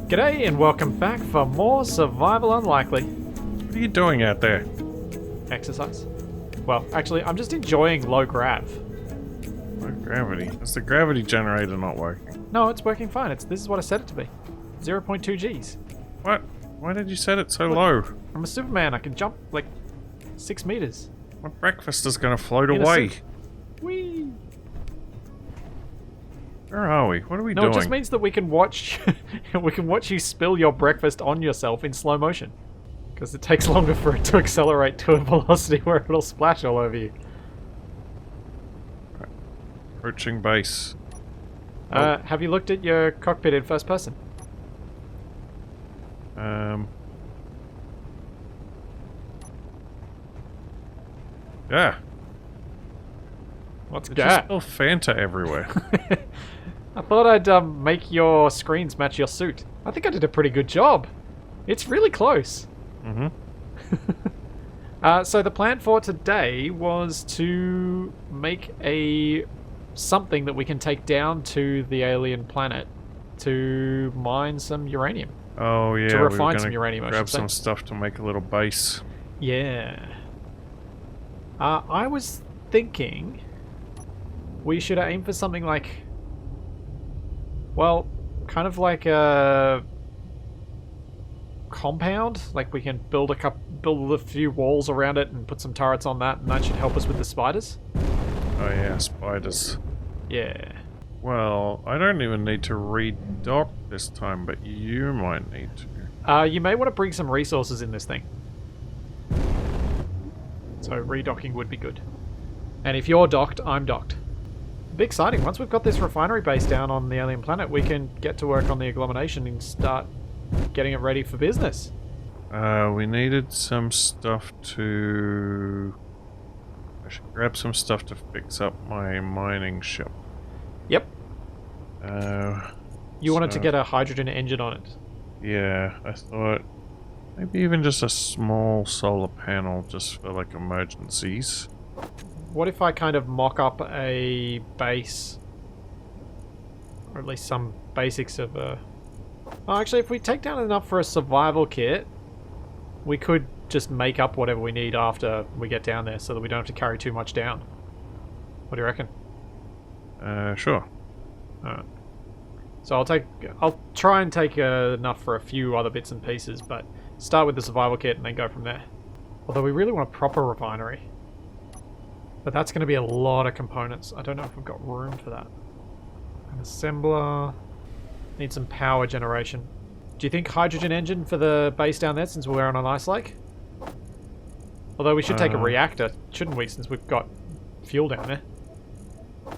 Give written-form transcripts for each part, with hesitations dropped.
G'day and welcome back for more Survival Unlikely. What are you doing out there? Exercise. Well, actually, I'm just enjoying low grav. Low gravity. Is the gravity generator not working? No, it's working fine. This is what I set it to be. 0.2 Gs. What? Why did you set it so low? I'm a Superman. I can jump like 6 meters. What breakfast is going to float In a away? suit. Whee! Where are we? What are we No, doing? it just means that we can watch you spill your breakfast on yourself in slow motion. Because it takes longer for it to accelerate to a velocity where it'll splash all over you. Approaching base. Have you looked at your cockpit in first person? Yeah. What's There's that? just still Fanta everywhere. I thought I'd make your screens match your suit. I think I did a pretty good job. It's really close. Mm-hmm. So the plan for today was to make something that we can take down to the alien planet to mine some uranium. Oh yeah, To we were refine gonna some uranium, I grab should say. some stuff to make a little base. Yeah. I was thinking we should aim for something like, well, kind of like a compound. Like we can build a few walls around it and put some turrets on that, and that should help us with the spiders. Oh yeah, spiders. Yeah. Well, I don't even need to redock this time, but you might need to. You may want to bring some resources in this thing. So redocking would be good. And if you're docked, I'm docked. It'd be exciting. Once we've got this refinery base down on the alien planet, we can get to work on the agglomeration and start getting it ready for business. We needed some stuff to... I should grab some stuff to fix up my mining ship. Yep. You wanted to so- get a hydrogen engine on it. Yeah, I thought maybe even just a small solar panel just for like emergencies. What if I kind of mock up a base? Or at least some basics of a... Oh, actually, if we take down enough for a survival kit, we could just make up whatever we need after we get down there so that we don't have to carry too much down. What do you reckon? Sure. Alright. So I'll try and take enough for a few other bits and pieces, but start with the survival kit and then go from there. Although we really want a proper refinery. But that's going to be a lot of components. I don't know if we've got room for that. An assembler. Need some power generation. Do you think hydrogen engine for the base down there since we're on an ice lake? Although we should take a reactor, shouldn't we, since we've got fuel down there?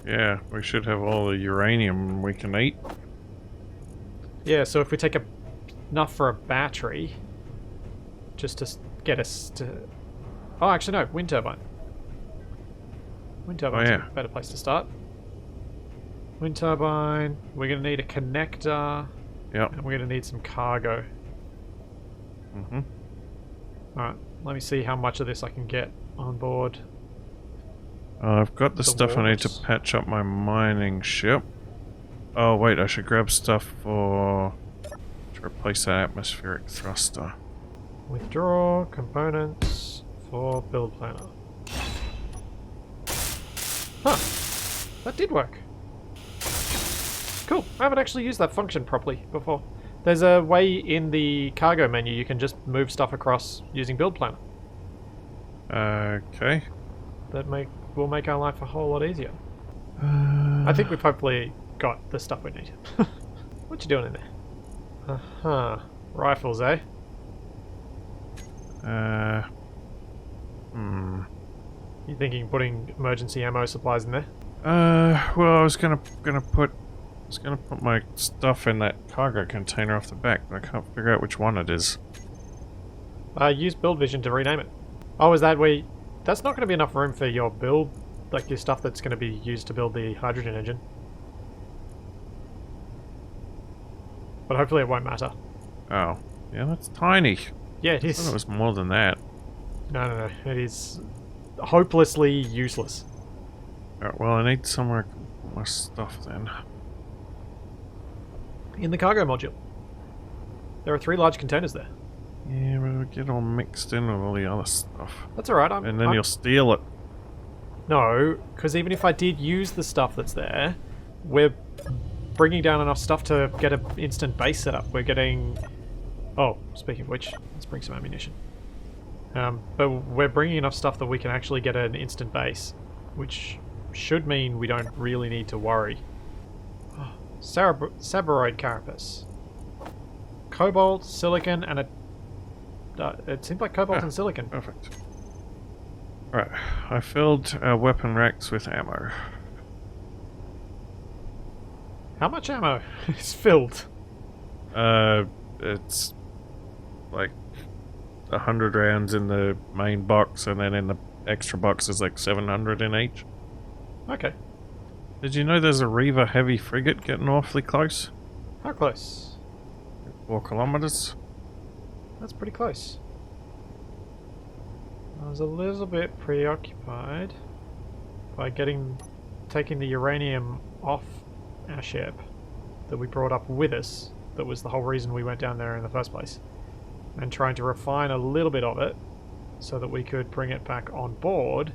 Yeah, we should have all the uranium we can eat. Yeah, so if we take enough for a battery, just to get us to... Oh, actually no, wind turbine. Wind turbine's a better place to start. Wind turbine, we're going to need a connector, Yep. and we're going to need some cargo. Mm-hmm. Alright, let me see how much of this I can get on board. I've got the stuff I need to walls. patch up my mining ship. Oh wait, I should grab stuff to replace that atmospheric thruster. Withdraw components for build planner. Huh, that did work. Cool, I haven't actually used that function properly before. There's a way in the cargo menu you can just move stuff across using build planner. Okay. That will make our life a whole lot easier. I think we've hopefully got the stuff we need. What you doing in there? Uh-huh. Rifles, eh? You thinking putting emergency ammo supplies in there? Well, I was gonna put my stuff in that cargo container off the back, but I can't figure out which one it is. Use build vision to rename it. Oh, is that where... That's not going to be enough room for your build, like your stuff that's going to be used to build the hydrogen engine. But hopefully it won't matter. Oh. Yeah, that's tiny. Yeah, it I is. thought it was more than that. No. It is hopelessly useless. Alright, well, I need somewhere my stuff then? In the cargo module. There are 3 large containers there. Yeah, but it'll get all mixed in with all the other stuff. That's alright. And then you'll steal it. No, because even if I did use the stuff that's there, we're bringing down enough stuff to get an instant base set up. We're getting... Oh, speaking of which, let's bring some ammunition. But we're bringing enough stuff that we can actually get an instant base, which should mean we don't really need to worry. Oh, Sabaroid carapace. Cobalt, silicon, and a... it seems like cobalt and silicon. Perfect. Right, I filled weapon racks with ammo. How much ammo is filled? It's like 100 rounds in the main box, and then in the extra box is like 700 in each. Okay. Did you know there's a Reaver heavy frigate getting awfully close? How close? 4 kilometers. That's pretty close. I was a little bit preoccupied by taking the uranium off our ship that we brought up with us. That was the whole reason we went down there in the first place. And trying to refine a little bit of it so that we could bring it back on board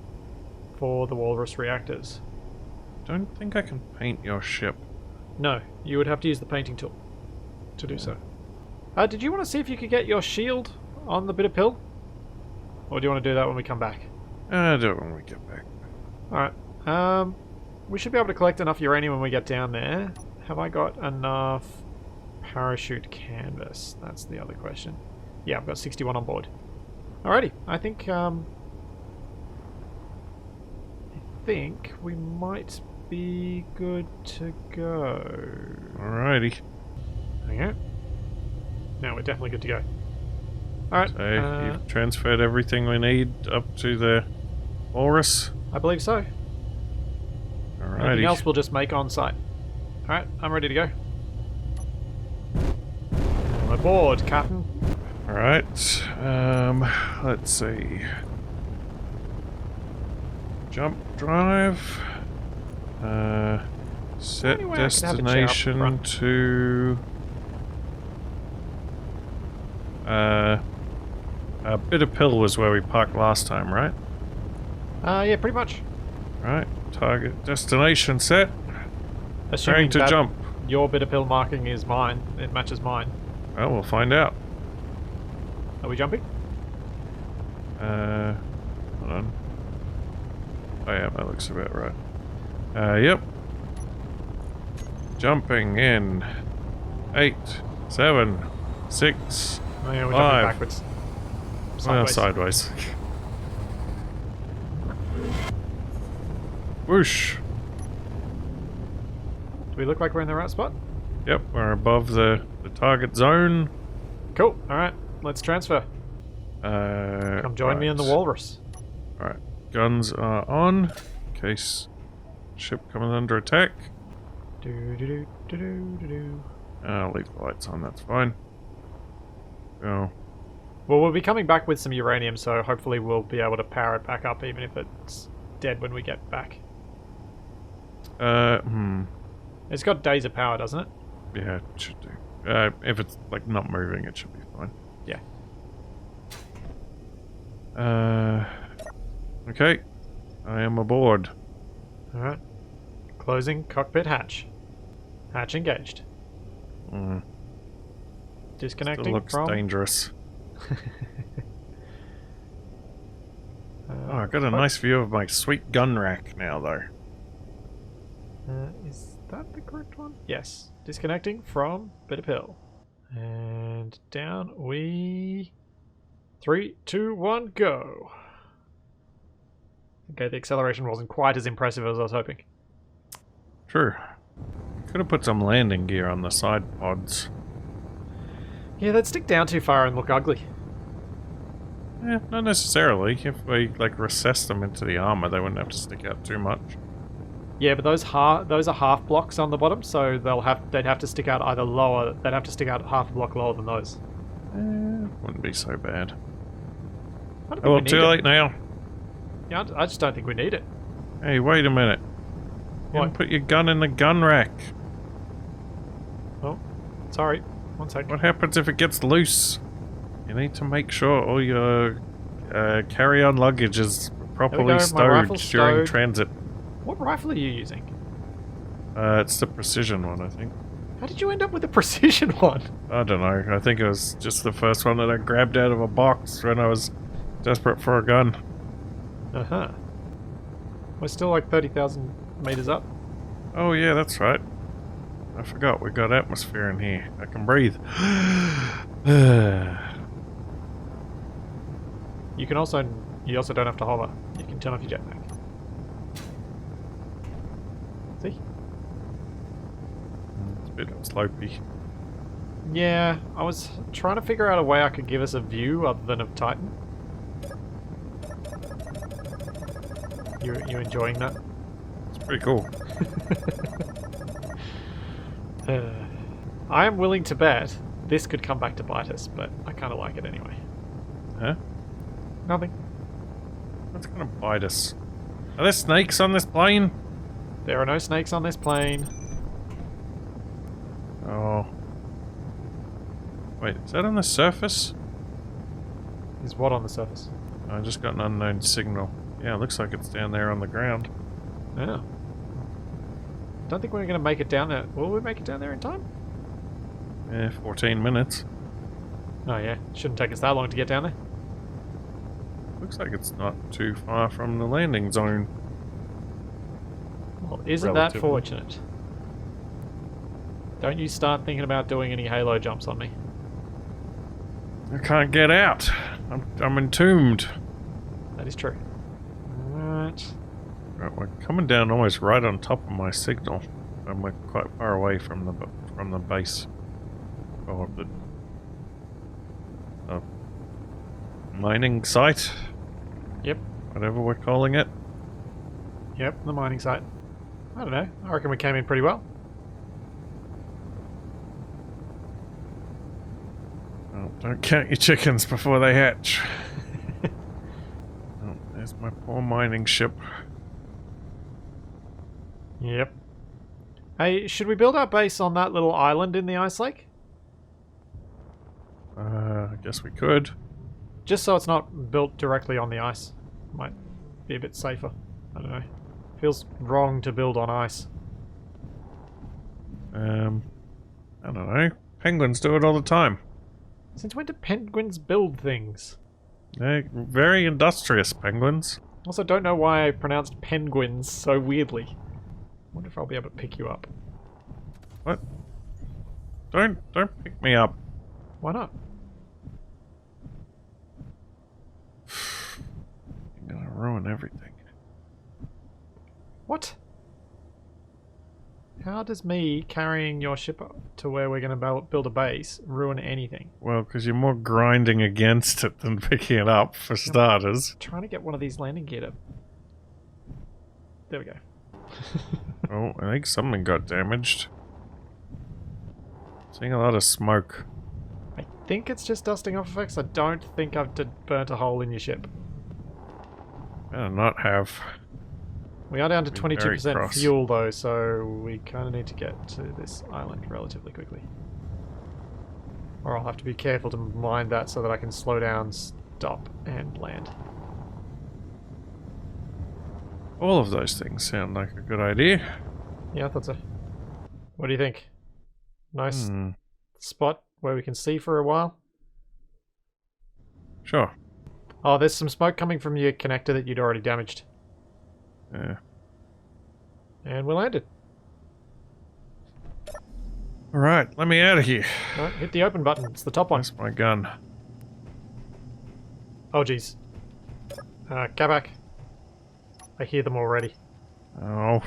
for the Walrus reactors. Don't think I can paint your ship. No, you would have to use the painting tool to do so. Did you want to see if you could get your shield on the bit of pill? Or do you want to do that when we come back? Do it when we get back. Alright. We should be able to collect enough uranium when we get down there. Have I got enough parachute canvas? That's the other question. Yeah, I've got 61 on board. Alrighty. I think we might be good to go. Alrighty. Hang on. Now we're definitely good to go. Alright. So you've transferred everything we need up to the Walrus? I believe so. Alrighty. Anything else we'll just make on site. Alright, I'm ready to go. I'm aboard, Captain. Alright. Let's see. Jump drive. Set Anyway, I could have a chair up destination front. to... Bit of Pill was where we parked last time, right? Yeah, pretty much. Right. Target destination set. Assuming Trying to that jump. your bit of pill marking is mine, it matches mine. Well, we'll find out. Are we jumping? Hold on. Oh yeah, that looks about right. Yep. Jumping in 8, 7, 6, Oh yeah, we're 5. jumping backwards. Well, Sideways. sideways. Whoosh. Do we look like we're in the right spot? Yep, we're above the target zone. Cool. Alright, let's transfer. Come join me in the right. Walrus. Alright, guns are on. In case ship coming under attack. Do. I'll leave the lights on, that's fine. Oh. Well, we'll be coming back with some uranium, so hopefully we'll be able to power it back up even if it's dead when we get back. It's got days of power, doesn't it? Yeah, it should do. If it's like not moving, it should be fine. Yeah. Okay. I am aboard. Alright. Closing cockpit hatch. Hatch engaged. Disconnecting Still looks from... dangerous. Oh, I got a nice view of my sweet gun rack now, though. Is that the correct one? Yes. Disconnecting from bit of pill. And down we... 3, 2, 1, go. Okay, the acceleration wasn't quite as impressive as I was hoping. True. Could have put some landing gear on the side pods. Yeah, they'd stick down too far and look ugly. Eh, not necessarily. If we like recess them into the armor, they wouldn't have to stick out too much. Yeah, but those are half blocks on the bottom, so they'd have to stick out either lower. They'd have to stick out half a block lower than those. Wouldn't be so bad. I don't think Oh, we need too it. late now. Yeah, I just don't think we need it. Hey, wait a minute. You What? didn't put your gun in the gun rack. Oh, sorry. One sec. What happens if it gets loose? You need to make sure all your carry-on luggage is properly my stowed rifle's during stowed. transit. What rifle are you using? It's the precision one, I think. How did you end up with the precision one? I don't know. I think it was just the first one that I grabbed out of a box when I was desperate for a gun. Uh-huh. We're still like 30,000 meters up. Oh yeah, that's right. I forgot we got atmosphere in here. I can breathe. You also don't have to hover. You can turn off your jetpack. See? It's a bit slopey. Yeah, I was trying to figure out a way I could give us a view other than of Titan. You enjoying that? It's pretty cool. I am willing to bet this could come back to bite us, but I kind of like it anyway. Huh? Nothing. What's gonna bite us? Are there snakes on this plane? There are no snakes on this plane. Oh. Wait, is that on the surface? Is what on the surface? I just got an unknown signal. Yeah, it looks like it's down there on the ground. Yeah. Don't think we're going to make it down there. Will we make it down there in time? Yeah, 14 minutes. Oh yeah, shouldn't take us that long to get down there. Looks like it's not too far from the landing zone. Well, isn't that Relatively. fortunate? Don't you start thinking about doing any halo jumps on me. I can't get out. I'm entombed. That is true. Alright. Right, we're coming down almost right on top of my signal, and we're quite far away from the base, or the mining site. Yep. Whatever we're calling it. Yep, the mining site. I don't know. I reckon we came in pretty well. Oh, don't count your chickens before they hatch. Oh, there's my poor mining ship. Yep. Hey, should we build our base on that little island in the ice lake? I guess we could. Just so it's not built directly on the ice. Might be a bit safer. I don't know. Feels wrong to build on ice. I don't know. Penguins do it all the time. Since when do penguins build things? They're very industrious penguins. Also, don't know why I pronounced penguins so weirdly. Wonder if I'll be able to pick you up. What? Don't pick me up. Why not? You're gonna ruin everything. What? How does me carrying your ship up to where we're going to build a base ruin anything? Well, because you're more grinding against it than picking it up, for starters. Trying to get one of these landing gear to... There we go. Oh, I think something got damaged. Seeing a lot of smoke. I think it's just dusting off effects. I don't think I've burnt a hole in your ship. Better not have. We are down to Be very 22% cross. fuel though, so we kind of need to get to this island relatively quickly. Or I'll have to be careful to mine that so that I can slow down, stop, and land. All of those things sound like a good idea. Yeah, I thought so. What do you think? Nice spot where we can see for a while? Sure. Oh, there's some smoke coming from your connector that you'd already damaged. Yeah. And we landed. Alright, let me out of here. Alright, hit the open button. It's the top one. That's my gun. Oh, jeez. Capac. I hear them already. Oh.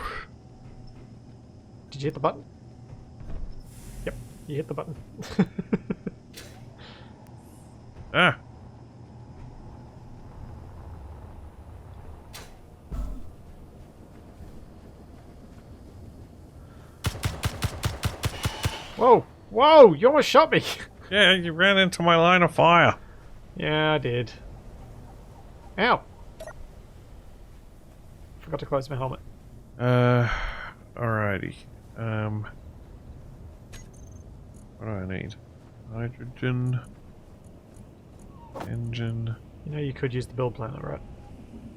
Did you hit the button? Yep, you hit the button. Ah. Whoa! Whoa! You almost shot me! Yeah, you ran into my line of fire. Yeah, I did. Ow! Forgot to close my helmet. Alrighty. What do I need? Hydrogen. Engine. You know you could use the build planner, right?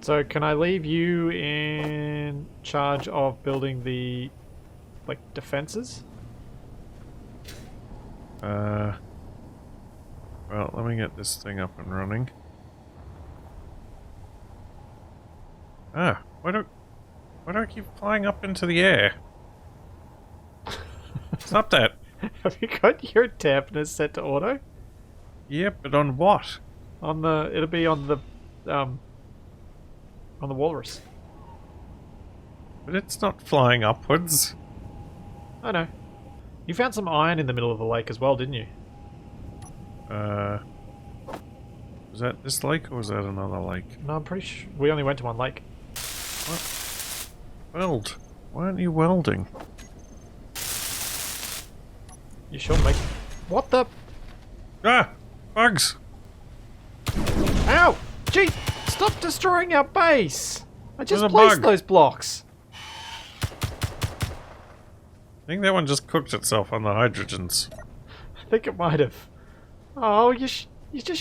So can I leave you in charge of building the, like, defenses? Well, let me get this thing up and running. Ah, why do I keep flying up into the air? Stop that. Have you got your dampeners set to auto? Yeah, but on what? On the, it'll be on the walrus. But it's not flying upwards. I know. You found some iron in the middle of the lake as well, didn't you? Was that this lake or was that another lake? No, I'm pretty sure we only went to one lake. What? Weld. Why aren't you welding? You sure make... What the... Ah! Bugs! Ow! Gee! Stop destroying our base! I just There's a placed bug. those blocks! I think that one just cooked itself on the hydrogens. I think it might have. Oh, you just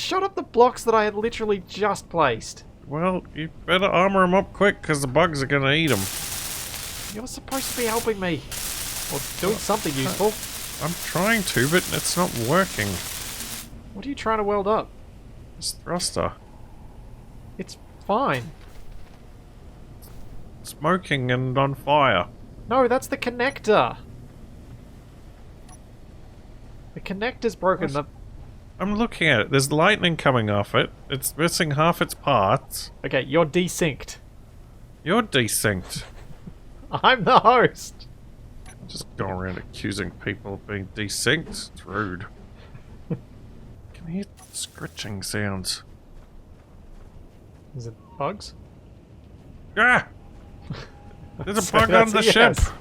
shot up the blocks that I had literally just placed. Well, you better armor them up quick because the bugs are gonna eat them. You're supposed to be helping me. Or doing something useful. I'm trying to, but it's not working. What are you trying to weld up? This thruster. It's fine. Smoking and on fire. No, that's the connector. The connector's broken. What? I'm looking at it. There's lightning coming off it. It's missing half its parts. Okay, you're desynced. You're desynced. I'm the host. Just go around accusing people of being desynced. It's rude. Can hear scratching sounds. Is it bugs? Ah! There's a So bug on that's the a ship! yes.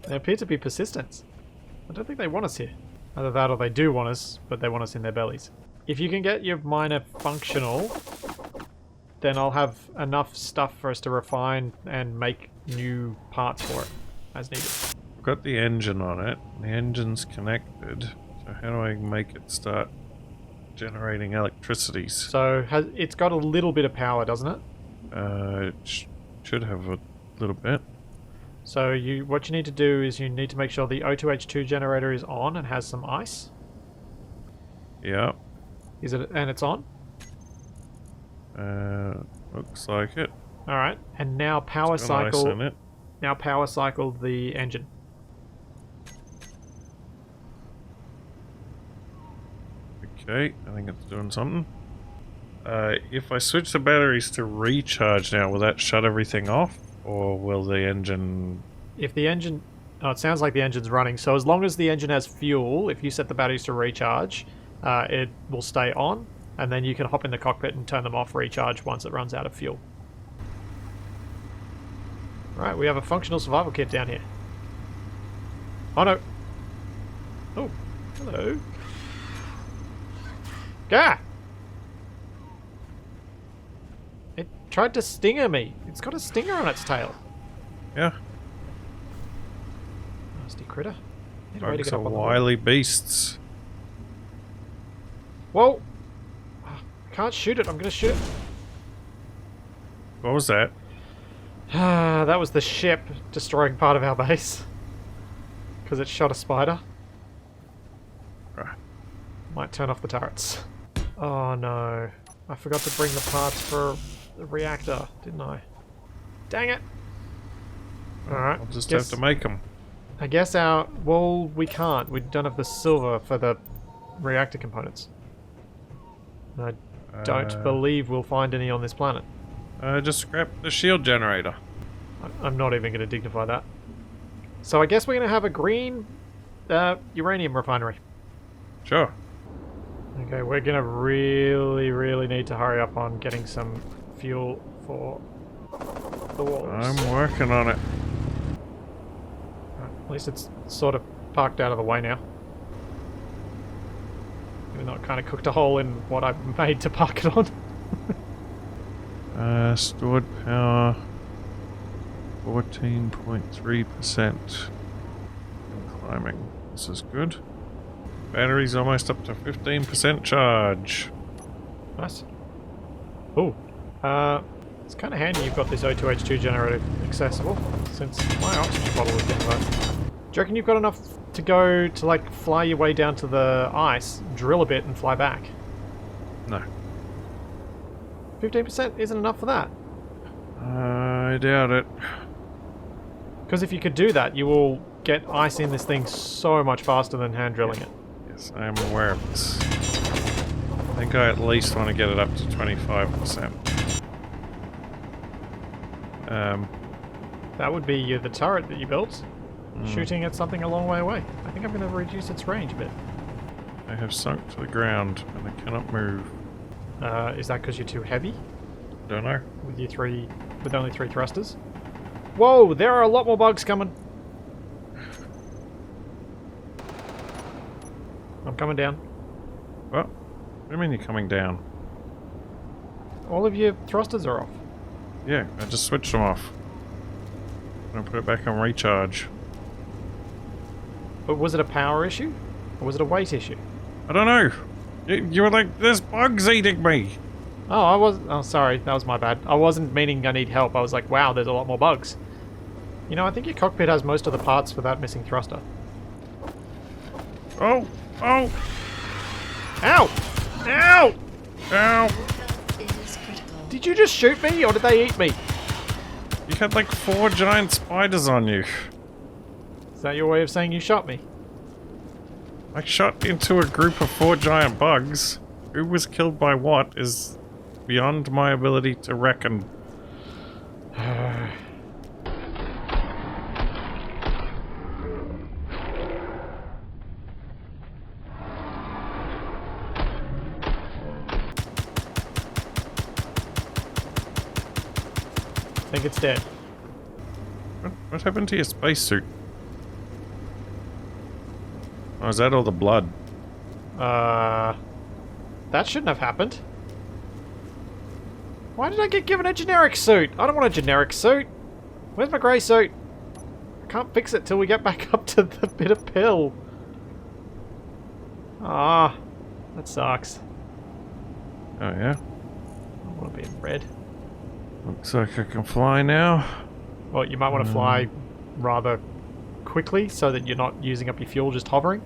They appear to be persistent. I don't think they want us here. Either that or they do want us, but they want us in their bellies. If you can get your miner functional, then I'll have enough stuff for us to refine and make new parts for it as needed. I've got the engine on it. The engine's connected. So how do I make it start generating electricities? So it's got a little bit of power, doesn't it? It should have a little bit. So what you need to do is you need to make sure the O2H2 generator is on and has some ice. Yeah. Is it? And it's on? Looks like it. Alright, and now power It's got ice cycle. in it. Now power cycle the engine. Okay, I think it's doing something. If I switch the batteries to recharge now, will that shut everything off? Or will the engine... If the engine... Oh, it sounds like the engine's running. So as long as the engine has fuel, if you set the batteries to recharge, it will stay on. And then you can hop in the cockpit and turn them off recharge once it runs out of fuel. Right, we have a functional survival kit down here. Oh no. Oh, hello. Gah! It tried to stinger me. It's got a stinger on its tail. Yeah. Nasty critter. Need a way to Bugs get are up on the wall. wily beasts. Whoa! I can't shoot it. I'm gonna shoot it. What was that? That was the ship destroying part of our base. Because it shot a spider. Right. Might turn off the turrets. Oh no. I forgot to bring the parts for the reactor, didn't I? Dang it! Alright. I'll just have to make them. I guess well, we can't. We don't have the silver for the reactor components. I don't believe we'll find any on this planet. Just scrap the shield generator. I'm not even going to dignify that. So I guess we're going to have a green uranium refinery. Sure. Okay, we're going to really need to hurry up on getting some fuel for the walls. I'm working on it. At least it's sort of parked out of the way now. Even though it kind of cooked a hole in what I've made to park it on. Stored power. 14.3% climbing. This is good. Battery's almost up to 15% charge. Nice. Oh, it's kind of handy you've got this O2H2 generator accessible, since my oxygen bottle is getting low. Do you reckon you've got enough to go to, like, fly your way down to the ice, drill a bit, and fly back? No. 15% isn't enough for that. I doubt it. Because if you could do that, you will get ice in this thing so much faster than hand drilling it. Yes, I am aware of this. I think I at least want to get it up to 25%. That would be the turret that you built, shooting at something a long way away. I think I'm going to reduce its range a bit. I have sunk to the ground and I cannot move. Is that because you're too heavy? Don't know. With only 3 thrusters? Whoa, there are a lot more bugs coming. I'm coming down. What? What do you mean you're coming down? All of your thrusters are off. Yeah, I just switched them off. I'm gonna put it back on recharge. But was it a power issue? Or was it a weight issue? I don't know. You were like, there's bugs eating me. Oh, sorry, that was my bad. I wasn't meaning I need help. I was like, wow, there's a lot more bugs. You know, I think your cockpit has most of the parts for that missing thruster. Oh! Oh! Ow! Ow! Ow! Did you just shoot me, or did they eat me? You had like 4 giant spiders on you. Is that your way of saying you shot me? I shot into a group of 4 giant bugs. Who was killed by what is beyond my ability to reckon. I think it's dead. What happened to your spacesuit? Oh, is that all the blood? That shouldn't have happened. Why did I get given a generic suit? I don't want a generic suit. Where's my grey suit? I can't fix it till we get back up to the bit of pill. Ah, that sucks. Oh yeah? I want to be in red. Looks like I can fly now. Well, you might want to fly rather quickly so that you're not using up your fuel just hovering.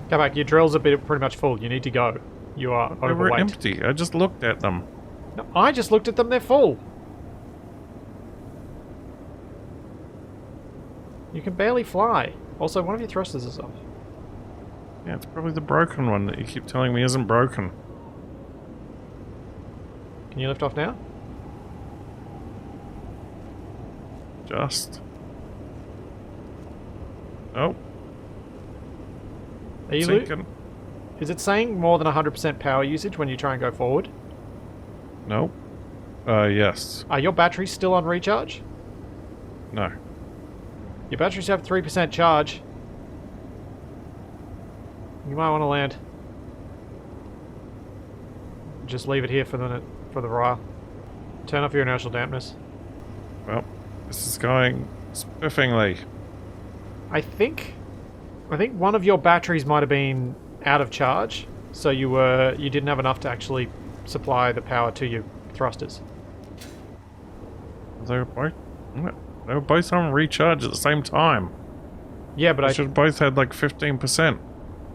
Capac, your drills are pretty much full. You need to go. You are They were overweight. empty. I just looked at them. No, I just looked at them. They're full. You can barely fly. Also, one of your thrusters is off. Yeah, it's probably the broken one that you keep telling me isn't broken. Can you lift off now? Just. Oh. Are you Sinking. Is it saying more than 100% power usage when you try and go forward? No. Yes. Are your batteries still on recharge? No. Your batteries have 3% charge. You might want to land. Just leave it here for the while. Turn off your inertial dampness. Well, this is going spiffingly. I think one of your batteries might have been out of charge, so you didn't have enough to actually supply the power to your thrusters. They were both on recharge at the same time. Yeah, but They should have both had like 15%.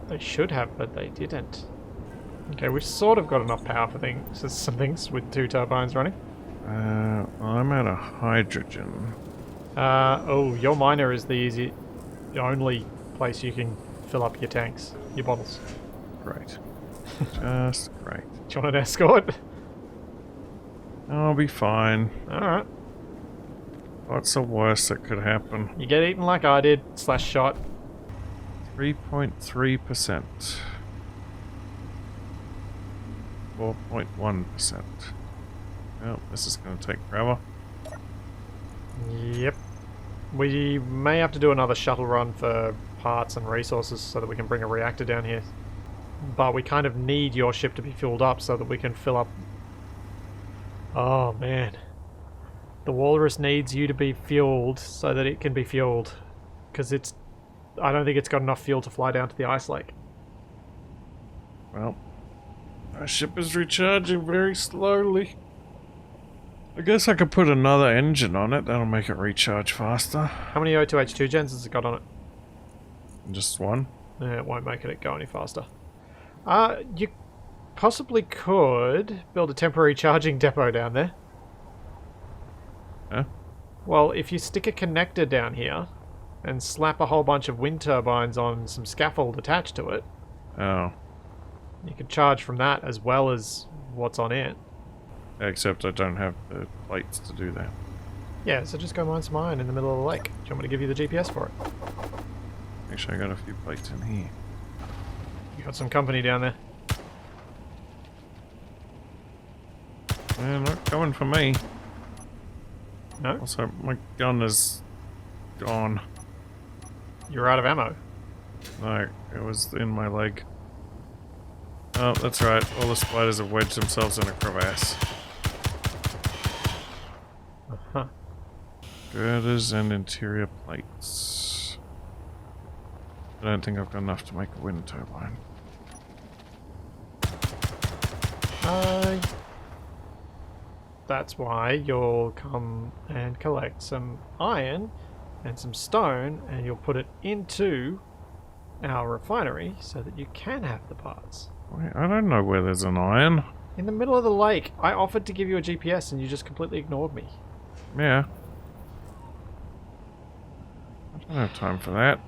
They should have, but they didn't. Okay, we've sort of got enough power for some things with 2 turbines running. I'm out of hydrogen. Oh, your miner is the only place you can fill up your tanks, your bottles. Great. Just great. Do you want an escort? I'll be fine. Alright. What's the worst that could happen? You get eaten like I did, / shot. 3.3%. 4.1%. Well, this is going to take forever. Yep. We may have to do another shuttle run for parts and resources so that we can bring a reactor down here. But we kind of need your ship to be fueled up so that we can fill up... Oh, man. The Walrus needs you to be fueled so that it can be fueled. Because it's... I don't think it's got enough fuel to fly down to the ice lake. Well, our ship is recharging very slowly. I guess I could put another engine on it. That'll make it recharge faster. How many O2H2 gens has it got on it? Just one? Yeah, it won't make it go any faster. You possibly could build a temporary charging depot down there. Huh? Well, if you stick a connector down here and slap a whole bunch of wind turbines on some scaffold attached to it, Oh. you can charge from that as well as what's on it. Except I don't have the plates to do that. Yeah, so just go mine some iron in the middle of the lake. Do you want me to give you the GPS for it? Actually, I got a few plates in here. You got some company down there. They're not coming for me. No? Also, my gun is gone. You're out of ammo. No, it was in my leg. Oh, that's right. All the spiders have wedged themselves in a crevasse. Uh-huh. Girders and interior plates. I don't think I've got enough to make a wind turbine. That's why you'll come and collect some iron and some stone, and you'll put it into our refinery so that you can have the parts. Wait, I don't know where there's an iron. In the middle of the lake. I offered to give you a GPS and you just completely ignored me. Yeah. I don't have time for that.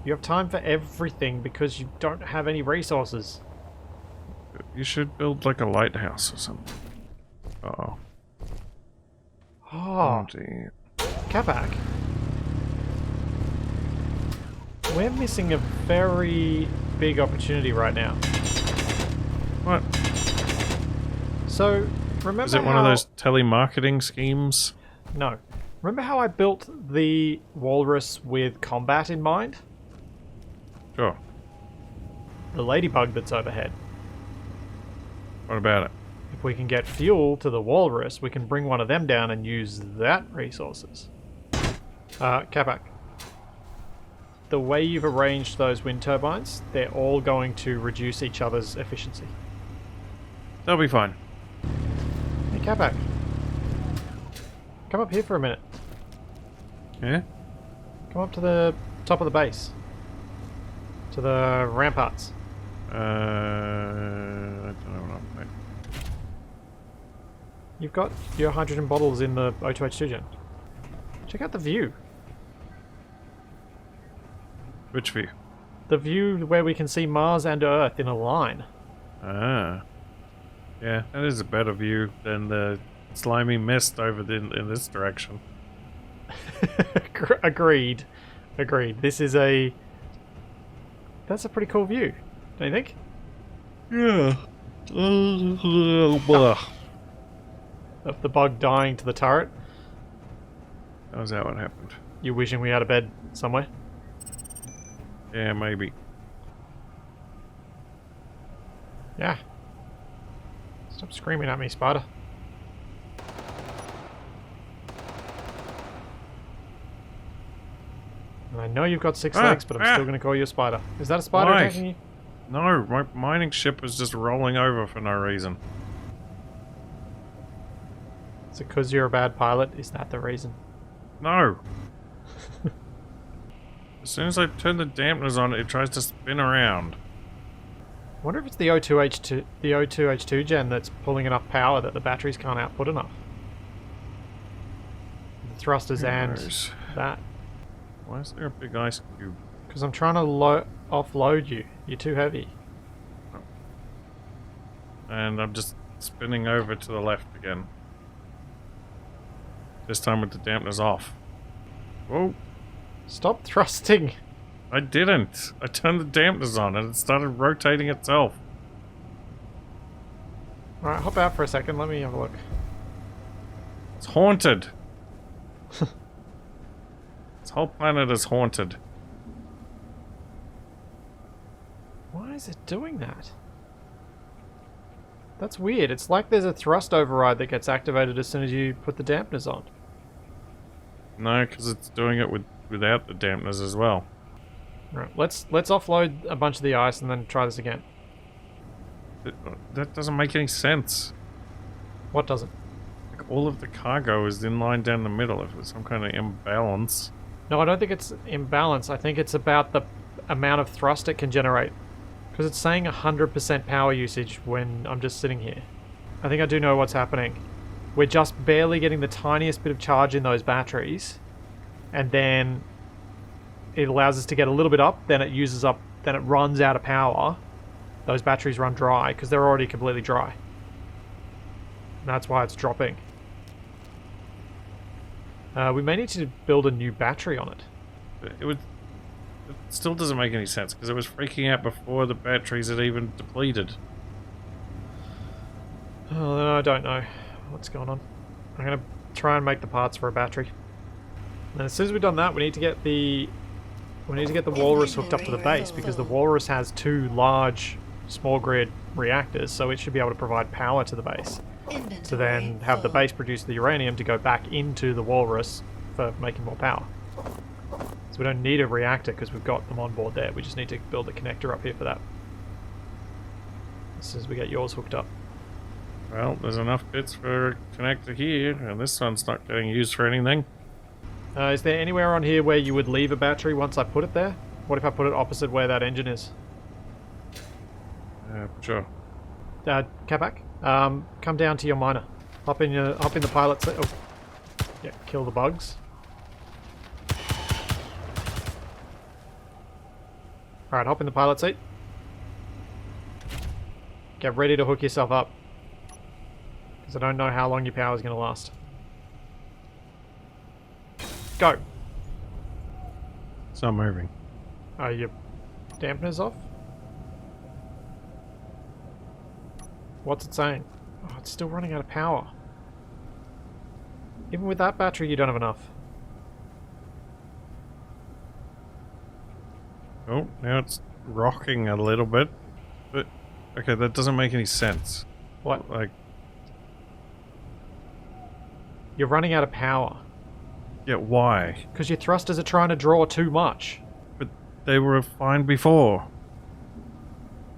You have time for everything because you don't have any resources. You should build like a lighthouse or something. Uh-oh. Oh, dear. Capac. We're missing a very big opportunity right now. What? So, remember Is it one of those telemarketing schemes? No. Remember how I built the Walrus with combat in mind? Sure. The ladybug that's overhead. What about it? If we can get fuel to the Walrus, we can bring one of them down and use that resources. Capac. The way you've arranged those wind turbines, they're all going to reduce each other's efficiency. That'll be fine. Hey, Capac. Come up here for a minute. Yeah? Come up to the top of the base. To the ramparts. I don't know what I'm You've got your hydrogen bottles in the O2H2 gen. Check out the view. Which view? The view where we can see Mars and Earth in a line. Ah. Yeah, that is a better view than the slimy mist over in this direction. Agreed. Agreed. This is a... That's a pretty cool view, don't you think? Yeah. Of the bug dying to the turret. How's that what happened? You wishing we had a bed somewhere? Yeah, maybe. Yeah. Stop screaming at me, spider. And I know you've got six legs, but I'm still going to call you a spider. Is that a spider Why? attacking you? No, my mining ship was just rolling over for no reason. Is it because you're a bad pilot? Is that the reason? No. As soon as I turn the dampeners on, it tries to spin around. I wonder if it's the O2H2 gen that's pulling enough power that the batteries can't output enough. The thrusters Who and knows? that. Why is there a big ice cube? Because I'm trying to offload you. You're too heavy. And I'm just spinning over to the left again. This time with the dampeners off. Whoa. Stop thrusting. I didn't. I turned the dampeners on and it started rotating itself. Alright, hop out for a second. Let me have a look. It's haunted. It's whole planet is haunted. Why is it doing that? That's weird. It's like there's a thrust override that gets activated as soon as you put the dampeners on. No, because it's doing it without the dampeners as well. Right, let's offload a bunch of the ice and then try this again. That doesn't make any sense. What doesn't? Like, all of the cargo is in line down the middle. If there's some kind of imbalance. No, I don't think it's imbalance. I think it's about the amount of thrust it can generate. Because it's saying 100% power usage when I'm just sitting here. I think I do know what's happening. We're just barely getting the tiniest bit of charge in those batteries. And then it allows us to get a little bit up, then it uses up, then it runs out of power. Those batteries run dry because they're already completely dry. And that's why it's dropping. We may need to build a new battery on it. It still doesn't make any sense because it was freaking out before the batteries had even depleted. Oh, then I don't know what's going on. I'm going to try and make the parts for a battery. And as soon as we've done that, we need to get the walrus hooked up to the base because the walrus has 2 large small grid reactors, so it should be able to provide power to the base. To then have the base produce the uranium to go back into the walrus for making more power. So we don't need a reactor because we've got them on board there. We just need to build a connector up here for that. As soon as we get yours hooked up. Well, there's enough bits for a connector here, and this one's not getting used for anything. Is there anywhere on here where you would leave a battery once I put it there? What if I put it opposite where that engine is? Sure. Capac, come down to your miner. Hop in the pilot seat. Oh, yeah, kill the bugs. All right, hop in the pilot seat. Get ready to hook yourself up, because I don't know how long your power is going to last. Go. It's not moving. Are your dampeners off? What's it saying? Oh, it's still running out of power. Even with that battery, you don't have enough. Oh, now it's rocking a little bit. But, okay, that doesn't make any sense. What? Like... You're running out of power. Yeah, why? Because your thrusters are trying to draw too much. But they were fine before.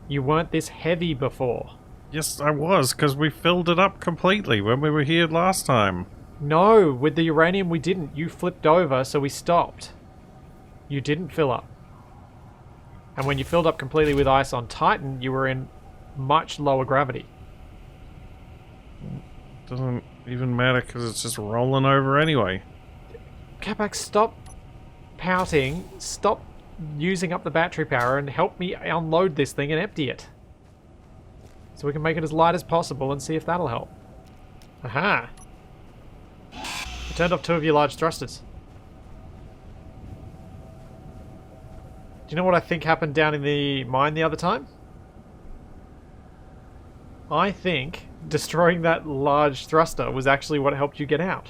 You weren't this heavy before. Yes, I was, because we filled it up completely when we were here last time. No, with the uranium we didn't. You flipped over, so we stopped. You didn't fill up. And when you filled up completely with ice on Titan, you were in much lower gravity. Doesn't even matter because it's just rolling over anyway. Capac, stop pouting, stop using up the battery power, and help me unload this thing and empty it. So we can make it as light as possible and see if that'll help. Aha! You turned off 2 of your large thrusters. Do you know what I think happened down in the mine the other time? I think destroying that large thruster was actually what helped you get out.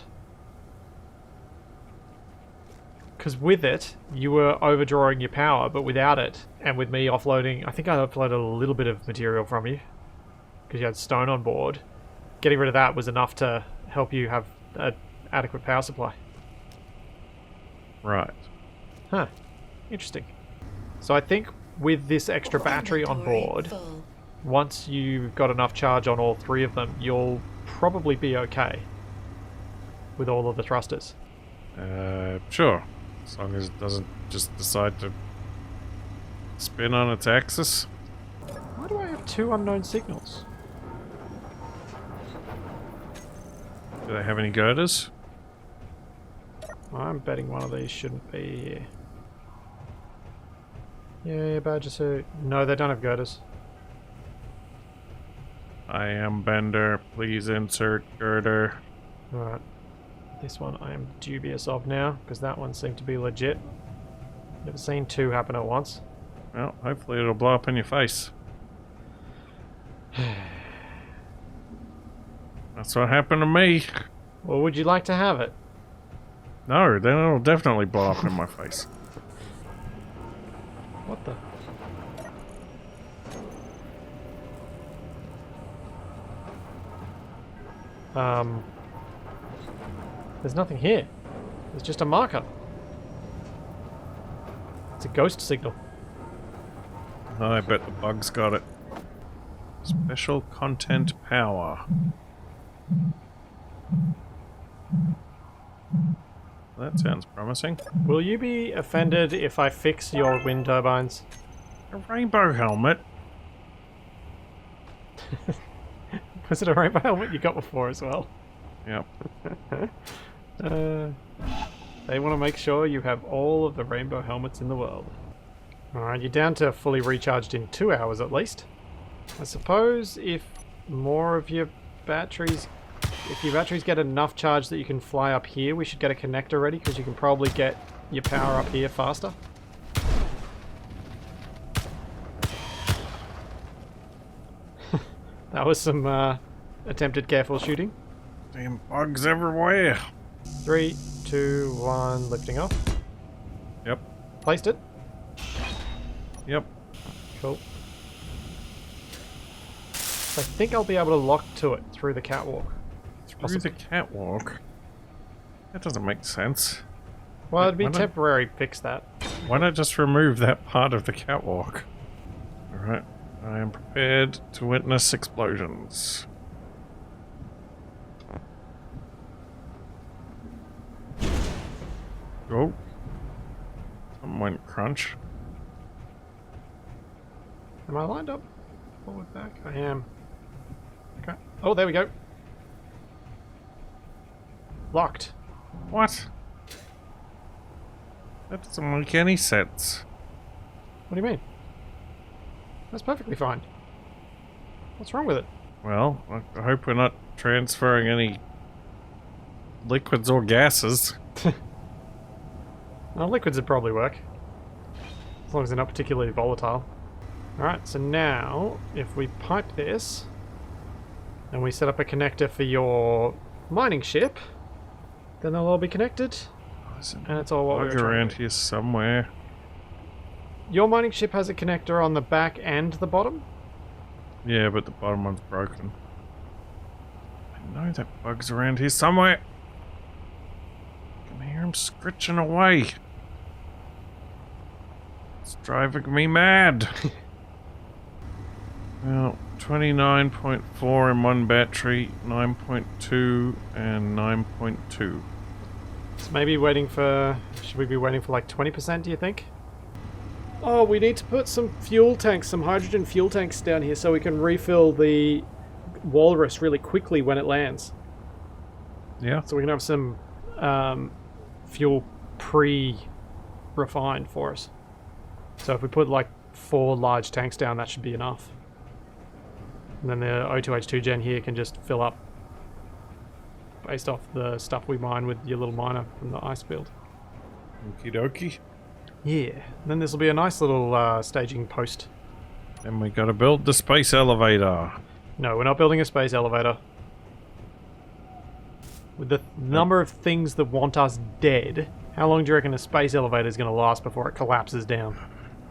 Because with it, you were overdrawing your power, but without it, and with me offloading, I think I offloaded a little bit of material from you, because you had stone on board. Getting rid of that was enough to help you have an adequate power supply. Right. Huh. Interesting. So I think with this extra battery on board, once you've got enough charge on all 3 of them, you'll probably be okay with all of the thrusters. Sure. As long as it doesn't just decide to spin on its axis. Why do I have 2 unknown signals? Do they have any girders? I'm betting one of these shouldn't be here. Yeah, badger suit. No, they don't have girders. I am Bender. Please insert girder. Alright. This one I am dubious of now, because that one seemed to be legit. Never seen 2 happen at once. Well, hopefully it'll blow up in your face. That's what happened to me. Or would you like to have it? No, then it'll definitely blow up in my face. What the? There's nothing here. There's just a marker. It's a ghost signal. I bet the bug's got it. Special content power. That sounds promising. Will you be offended if I fix your wind turbines? A rainbow helmet? Was it a rainbow helmet you got before as well? Yep. They want to make sure you have all of the rainbow helmets in the world. Alright, you're down to fully recharged in 2 hours at least. I suppose if more of your batteries... If your batteries get enough charge that you can fly up here, we should get a connector ready, because you can probably get your power up here faster. That was some attempted careful shooting. Damn bugs everywhere. 3, 2, 1, lifting off. Yep. Placed it. Yep. Cool. I think I'll be able to lock to it through the catwalk. Through the catwalk? That doesn't make sense. Well, it'd be temporary, fix that. Why not just remove that part of the catwalk? Alright. I am prepared to witness explosions. Oh. Something went crunch. Am I lined up? Forward, back? I am. Okay. Oh, there we go. Locked. What? That doesn't make any sense. What do you mean? That's perfectly fine. What's wrong with it? Well, I hope we're not transferring any liquids or gases. Well, liquids would probably work. As long as they're not particularly volatile. Alright, so now, if we pipe this, and we set up a connector for your mining ship, then they'll all be connected, and it's all what we're trying around to do. here somewhere. Your mining ship has a connector on the back and the bottom? Yeah, but the bottom one's broken. I know that bug's around here somewhere. I can hear him scritching away. It's driving me mad. Well, 29.4 in one battery, 9.2 and 9.2. So maybe waiting for... Should we be waiting for like 20%, do you think? Oh, we need to put some fuel tanks, some hydrogen fuel tanks down here so we can refill the walrus really quickly when it lands. Yeah. So we can have some fuel pre-refined for us. So if we put like 4 large tanks down, that should be enough. And then the O2H2 gen here can just fill up based off the stuff we mine with your little miner from the ice field. Okie dokie. Yeah. And then this will be a nice little staging post. Then we gotta build the space elevator. No, we're not building a space elevator. With the number of things that want us dead, how long do you reckon a space elevator is going to last before it collapses down?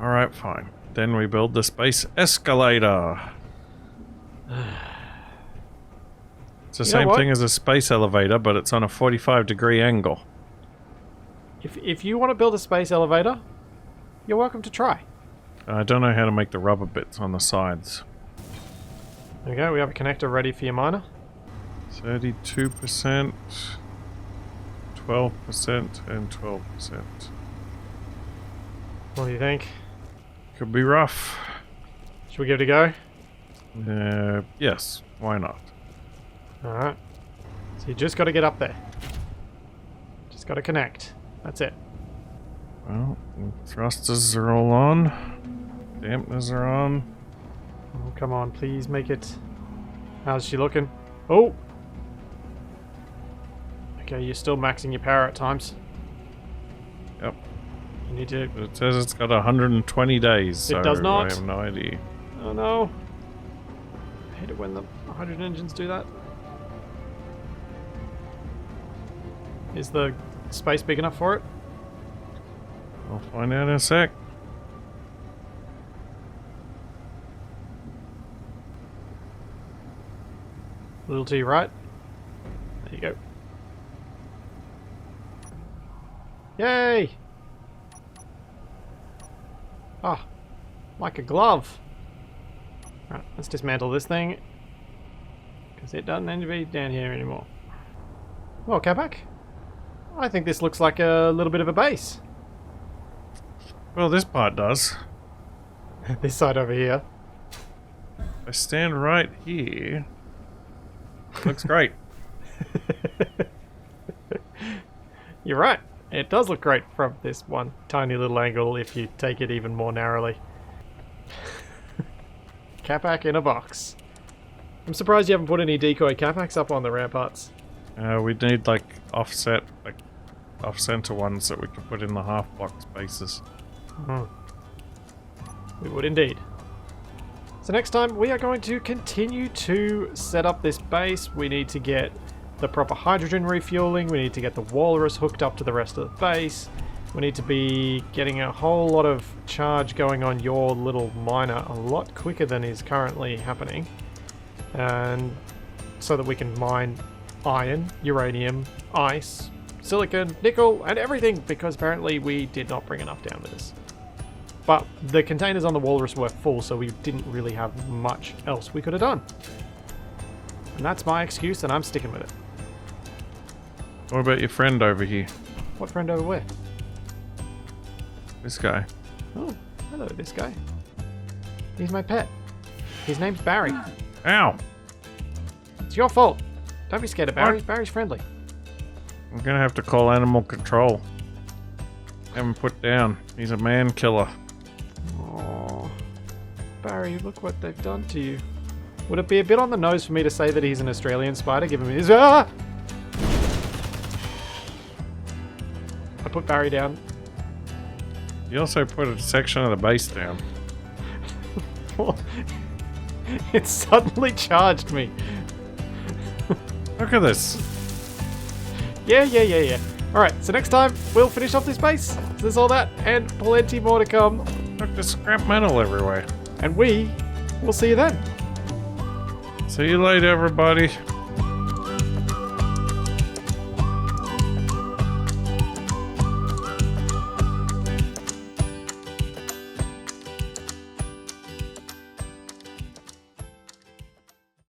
Alright, fine. Then we build the space escalator. It's the same thing as a space elevator, but it's on a 45-degree angle. If you want to build a space elevator, you're welcome to try. I don't know how to make the rubber bits on the sides. There we go, we have a connector ready for your miner. 32%, 12%, and 12%. What do you think? Could be rough. Should we give it a go? Yes, why not? Alright. So you just got to get up there. Just got to connect. That's it. Well, thrusters are all on. Dampeners are on. Oh, come on, please make it. How's she looking? Oh! Okay, you're still maxing your power at times. Yep. You need to... But it says it's got 120 days, so It does not. I have no idea. Oh no. I hate it when the hydrogen engines do that. Is the space big enough for it? We'll find out in a sec. A little to your right. There you go. Yay! Ah, like a glove. Right, let's dismantle this thing. Because it doesn't need to be down here anymore. Well, Capac, I think this looks like a little bit of a base. Well, this part does. This side over here. If I stand right here. Looks great. You're right. It does look great from this one tiny little angle if you take it even more narrowly. Capac in a box. I'm surprised you haven't put any decoy Capacs up on the ramparts. We need like offset, like off-center ones that we can put in the half-block spaces. We would indeed. So next time we are going to continue to set up this base. We need to get the proper hydrogen refueling. We need to get the walrus hooked up to the rest of the base. We need to be getting a whole lot of charge going on your little miner a lot quicker than is currently happening. And so that we can mine iron, uranium, ice, silicon, nickel, and everything, because apparently we did not bring enough down with us. But the containers on the walrus were full, so we didn't really have much else we could have done. And that's my excuse, and I'm sticking with it. What about your friend over here? What friend over where? This guy. Oh, hello, this guy. He's my pet. His name's Barry. Ow! It's your fault. Don't be scared of Barry. What? Barry's friendly. I'm gonna have to call animal control. Have him put down. He's a man killer. Oh, Barry, look what they've done to you. Would it be a bit on the nose for me to say that he's an Australian spider? Give him his... Ah! I put Barry down. You also put a section of the base down. It suddenly charged me. Look at this. Yeah. Alright, so next time we'll finish off this base. So there's all that and plenty more to come. Look, there's scrap metal everywhere. And we will see you then. See you later, everybody.